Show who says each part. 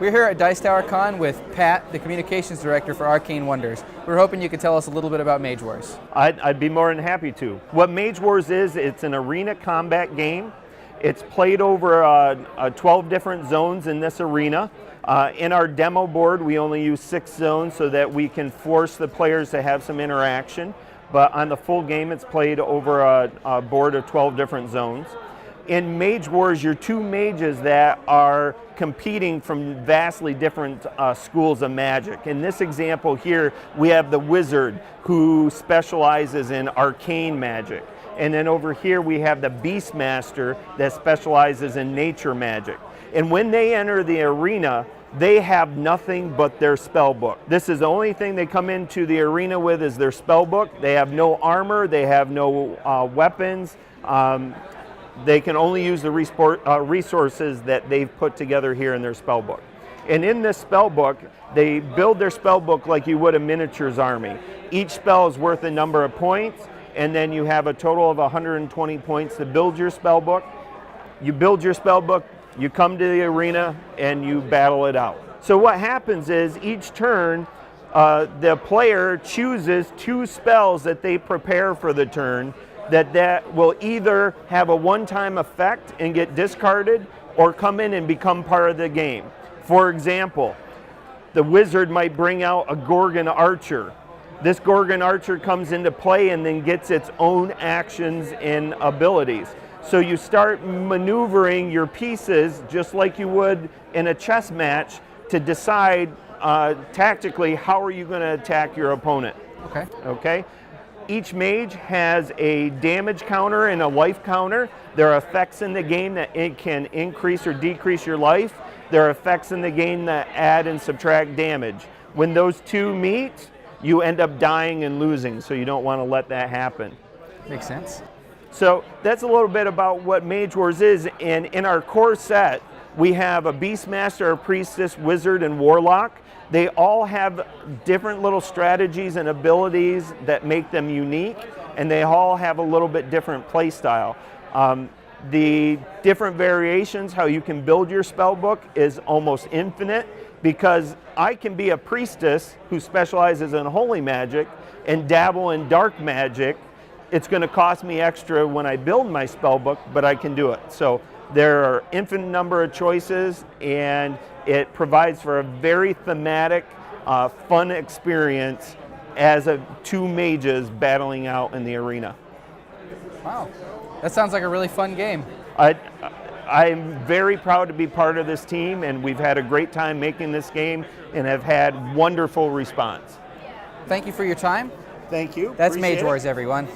Speaker 1: We're here at Dice Tower Con with Pat, the Communications Director for Arcane Wonders. We're hoping you could tell us a little bit about Mage Wars.
Speaker 2: I'd be more than happy to. What Mage Wars is, it's an arena combat game. It's played over 12 different zones in this arena. In our demo board, we only use 6 zones so that we can force the players to have some interaction. But on the full game, it's played over a board of 12 different zones. In Mage Wars, you're 2 mages that are competing from vastly different schools of magic. In this example here, we have the wizard who specializes in arcane magic. And then over here we have the beastmaster that specializes in nature magic. And when they enter the arena, they have nothing but their spell book. This is the only thing they come into the arena with is their spell book. They have no armor, they have no weapons. They can only use the resources that they've put together here in their spell book. And in this spell book, they build their spell book like you would a miniatures army. Each spell is worth a number of points, and then you have a total of 120 points to build your spell book. You build your spell book, you come to the arena, and you battle it out. So what happens is each turn, the player chooses 2 spells that they prepare for the turn that will either have a one-time effect and get discarded or come in and become part of the game. For example, the wizard might bring out a Gorgon Archer. This Gorgon Archer comes into play and then gets its own actions and abilities. So you start maneuvering your pieces just like you would in a chess match to decide tactically how are you going to attack your opponent. Okay? Each mage has a damage counter and a life counter. There are effects in the game that it can increase or decrease your life. There are effects in the game that add and subtract damage. When those 2 meet, you end up dying and losing, so you don't want to let that happen.
Speaker 1: Makes sense.
Speaker 2: So that's a little bit about what Mage Wars is, and in our core set, we have a Beastmaster, a Priestess, Wizard, and Warlock. They all have different little strategies and abilities that make them unique, and they all have a little bit different play style. The different variations, how you can build your spell book is almost infinite, because I can be a priestess who specializes in holy magic and dabble in dark magic. It's going to cost me extra when I build my spell book, but I can do it. So there are infinite number of choices, and it provides for a very thematic, fun experience as 2 mages battling out in the arena.
Speaker 1: Wow, that sounds like a really fun game.
Speaker 2: I'm very proud to be part of this team, and we've had a great time making this game and have had wonderful response.
Speaker 1: Thank you for your time.
Speaker 2: Thank you.
Speaker 1: That's
Speaker 2: Appreciate
Speaker 1: Mage
Speaker 2: it.
Speaker 1: Wars, everyone.